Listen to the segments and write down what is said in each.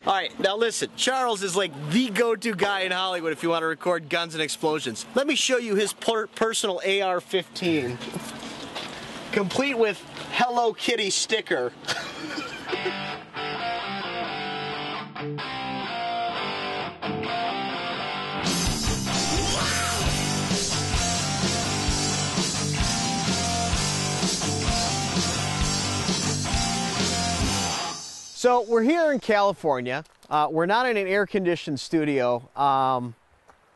All right, now listen, Charles is like the go-to guy in Hollywood if you want to record guns and explosions. Let me show you his personal AR-15, complete with Hello Kitty sticker. So we're here in California. We're not in an air-conditioned studio.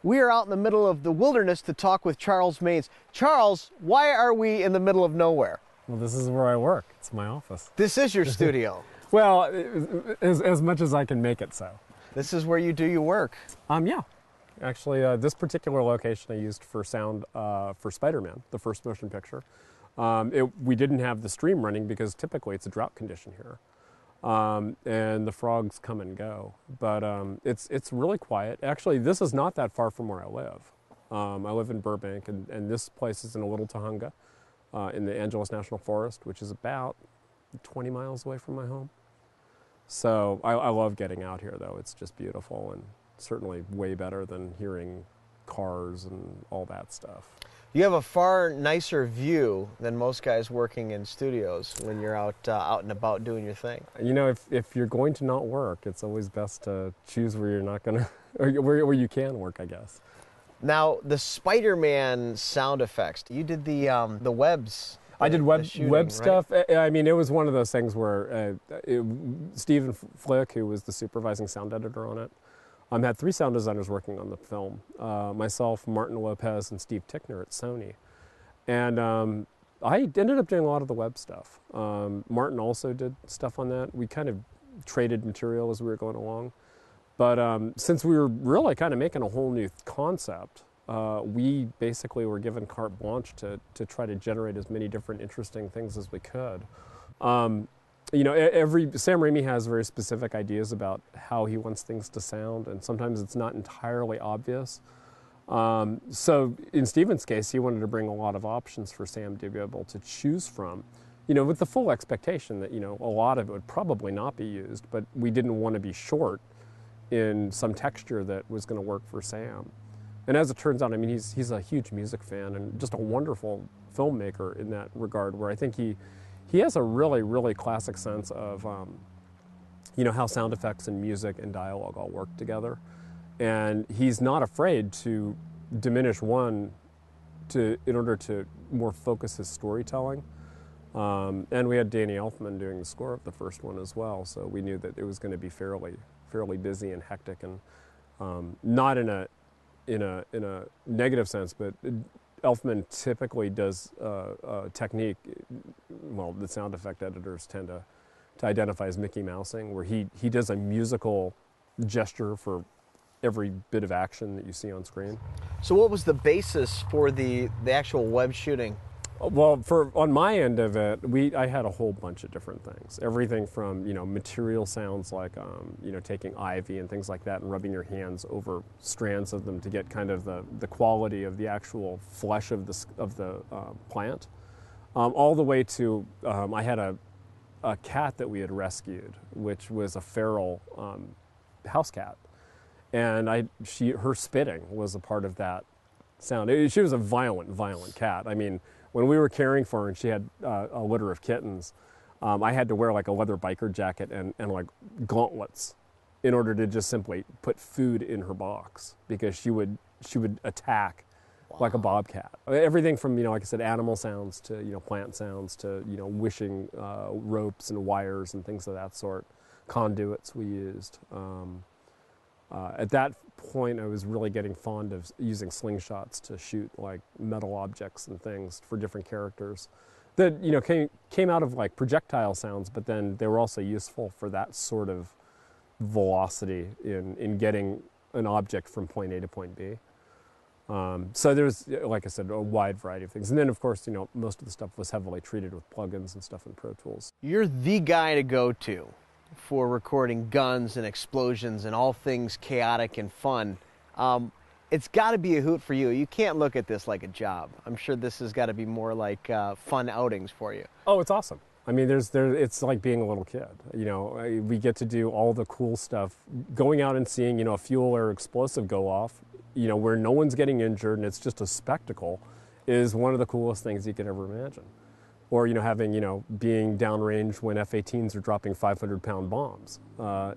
We are out in the middle of the wilderness to talk with Charles Maynes. Charles, why are we in the middle of nowhere? Well, this is where I work. It's my office. This is your studio. Well, as much as I can make it so. This is where you do your work. Yeah. Actually, this particular location I used for sound for Spider-Man, the first motion picture. We didn't have the stream running because typically it's a drought condition here. And the frogs come and go, but it's really quiet. Actually, this is not that far from where I live. I live in Burbank, and this place is in a little Tujunga in the Angeles National Forest, which is about 20 miles away from my home. So I love getting out here, though. It's just beautiful and certainly way better than hearing cars and all that stuff. You have a far nicer view than most guys working in studios when you're out and about doing your thing. You know, if you're going to not work, it's always best to choose where you're not going to, or where you can work, I guess. Now, the Spider-Man sound effects, you did the webs. I did web stuff. Right? I mean, it was one of those things where Stephen Flick, who was the supervising sound editor on it, had 3 sound designers working on the film, myself, Martin Lopez, and Steve Tickner at Sony. And I ended up doing a lot of the web stuff. Martin also did stuff on that. We kind of traded material as we were going along. But since we were really kind of making a whole new concept, we basically were given carte blanche to try to generate as many different interesting things as we could. You know, Sam Raimi has very specific ideas about how he wants things to sound, and sometimes it's not entirely obvious. So in Stephen's case, he wanted to bring a lot of options for Sam to be able to choose from, you know, with the full expectation that, you know, a lot of it would probably not be used, but we didn't want to be short in some texture that was going to work for Sam. And as it turns out, I mean, he's a huge music fan and just a wonderful filmmaker in that regard, where I think he has a really, really classic sense of, you know, how sound effects and music and dialogue all work together. And he's not afraid to diminish one in order to more focus his storytelling. And we had Danny Elfman doing the score of the first one as well, so we knew that it was going to be fairly busy and hectic, and not in a negative sense, but Elfman typically does a technique, well, the sound effect editors tend to identify as Mickey Mousing, where he does a musical gesture for every bit of action that you see on screen. So what was the basis for the actual web shooting? Well, on my end of it, I had a whole bunch of different things. Everything from, you know, material sounds like, you know, taking ivy and things like that and rubbing your hands over strands of them to get kind of the quality of the actual flesh of the plant, all the way to I had a cat that we had rescued, which was a feral house cat, and her spitting was a part of that sound. She was a violent cat. I mean, when we were caring for her and she had a litter of kittens, I had to wear like a leather biker jacket and like gauntlets in order to just simply put food in her box, because she would attack like a bobcat. Everything from, you know, like I said, animal sounds to, you know, plant sounds to, you know, wishing ropes and wires and things of that sort, conduits we used. At that point, I was really getting fond of using slingshots to shoot like metal objects and things for different characters that, you know, came out of like projectile sounds, but then they were also useful for that sort of velocity in getting an object from point A to point B. So there's, like I said, a wide variety of things. And then, of course, you know, most of the stuff was heavily treated with plugins and stuff in Pro Tools. You're the guy to go to for recording guns and explosions and all things chaotic and fun. It's got to be a hoot for you. You can't look at this like a job. I'm sure this has got to be more like fun outings for you. Oh, it's awesome. I mean, it's like being a little kid. You know, we get to do all the cool stuff. Going out and seeing, you know, a fuel or explosive go off, you know, where no one's getting injured and it's just a spectacle, is one of the coolest things you could ever imagine. Or, you know, having, you know, being downrange when F-18s are dropping 500-pound bombs.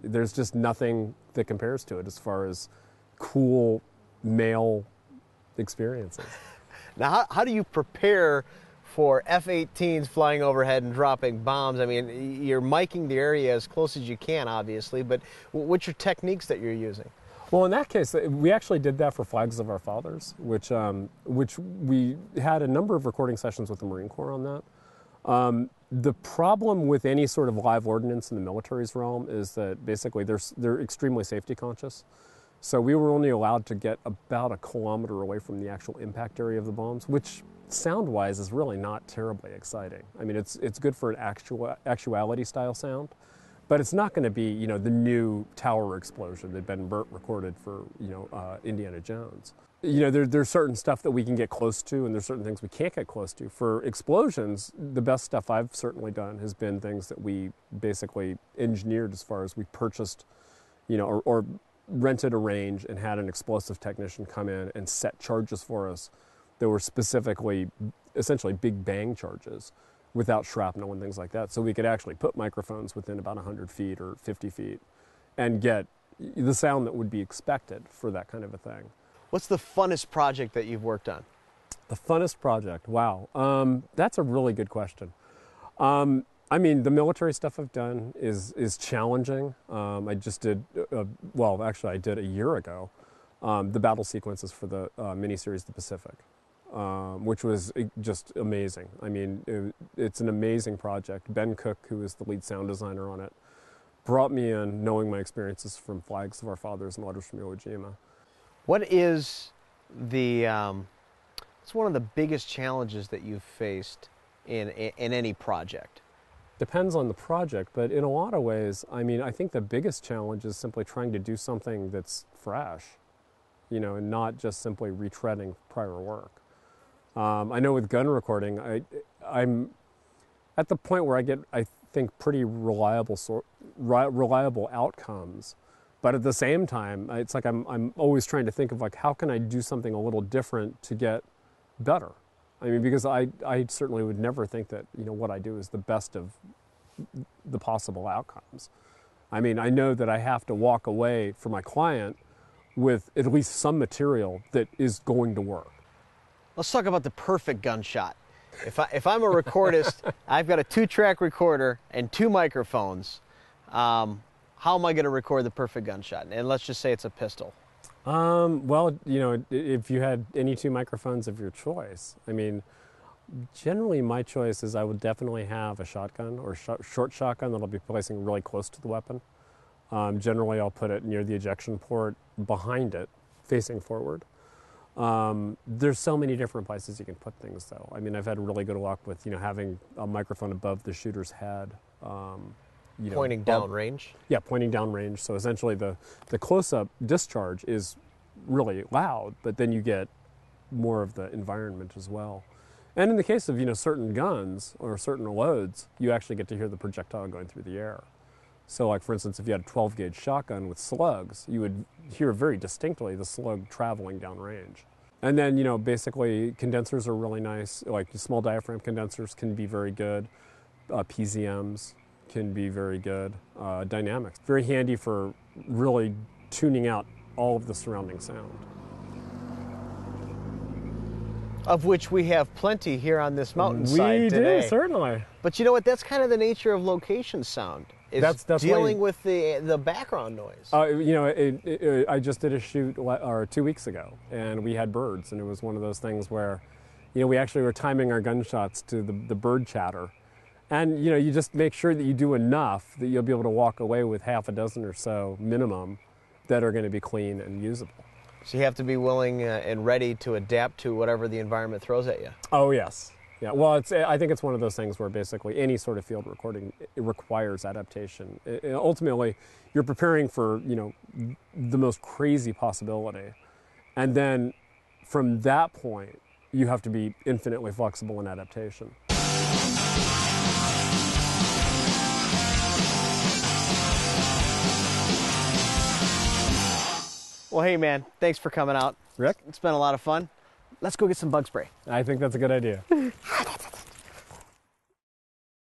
There's just nothing that compares to it as far as cool male experiences. Now, how do you prepare for F-18s flying overhead and dropping bombs? I mean, you're miking the area as close as you can, obviously, but what's your techniques that you're using? Well, in that case, we actually did that for Flags of Our Fathers, which we had a number of recording sessions with the Marine Corps on that. The problem with any sort of live ordnance in the military's realm is that basically they're extremely safety conscious. So we were only allowed to get about 1 kilometer away from the actual impact area of the bombs, which sound-wise is really not terribly exciting. I mean, it's good for an actuality-style sound, but it's not going to be, you know, the new tower explosion that Ben Burt recorded for, you know, Indiana Jones. You know, there's certain stuff that we can get close to, and there's certain things we can't get close to. For explosions, the best stuff I've certainly done has been things that we basically engineered as far as we purchased, you know, or rented a range and had an explosive technician come in and set charges for us that were specifically, essentially big bang charges without shrapnel and things like that. So we could actually put microphones within about 100 feet or 50 feet and get the sound that would be expected for that kind of a thing. What's the funnest project that you've worked on? The funnest project? Wow. That's a really good question. I mean, the military stuff I've done is challenging. I just did, well, actually I did a year ago, the battle sequences for the miniseries The Pacific, which was just amazing. I mean, it's an amazing project. Ben Cook, who is the lead sound designer on it, brought me in knowing my experiences from Flags of Our Fathers and Letters from Iwo Jima. What is what's one of the biggest challenges that you've faced in any project? Depends on the project, but in a lot of ways, I mean, I think the biggest challenge is simply trying to do something that's fresh, you know, and not just simply retreading prior work. I know with gun recording, I'm at the point where I get, I think, pretty reliable outcomes. But at the same time, it's like I'm always trying to think of, like, how can I do something a little different to get better? I mean, because I certainly would never think that, you know, what I do is the best of the possible outcomes. I mean, I know that I have to walk away from my client with at least some material that is going to work. Let's talk about the perfect gunshot. If I'm a recordist, I've got a 2-track recorder and 2 microphones. How am I going to record the perfect gunshot? And let's just say it's a pistol. Well, you know, if you had any 2 microphones of your choice, I mean, generally my choice is I would definitely have a shotgun or short shotgun that I'll be placing really close to the weapon. Generally, I'll put it near the ejection port, behind it, facing forward. There's so many different places you can put things, though. I mean, I've had really good luck with, you know, having a microphone above the shooter's head. You know, pointing down range? Yeah, pointing down range. So essentially the close-up discharge is really loud, but then you get more of the environment as well. And in the case of, you know, certain guns or certain loads, you actually get to hear the projectile going through the air. So, like, for instance, if you had a 12-gauge shotgun with slugs, you would hear very distinctly the slug traveling down range. And then, you know, basically condensers are really nice. Like, small diaphragm condensers can be very good. PZMs can be very good. Dynamics, very handy for really tuning out all of the surrounding sound. Of which we have plenty here on this mountainside today. We do, certainly. But you know what? That's kind of the nature of location sound. Is that's dealing with the background noise. You know, I just did a shoot 2 weeks ago, and we had birds, and it was one of those things where, you know, we actually were timing our gunshots to the bird chatter. And, you know, you just make sure that you do enough that you'll be able to walk away with half a dozen or so minimum that are going to be clean and usable. So you have to be willing and ready to adapt to whatever the environment throws at you. Oh, yes. Yeah, well, I think it's one of those things where basically any sort of field recording, it requires adaptation. Ultimately, you're preparing for, you know, the most crazy possibility. And then from that point, you have to be infinitely flexible in adaptation. Well, hey, man, thanks for coming out. Rick? It's been a lot of fun. Let's go get some bug spray. I think that's a good idea.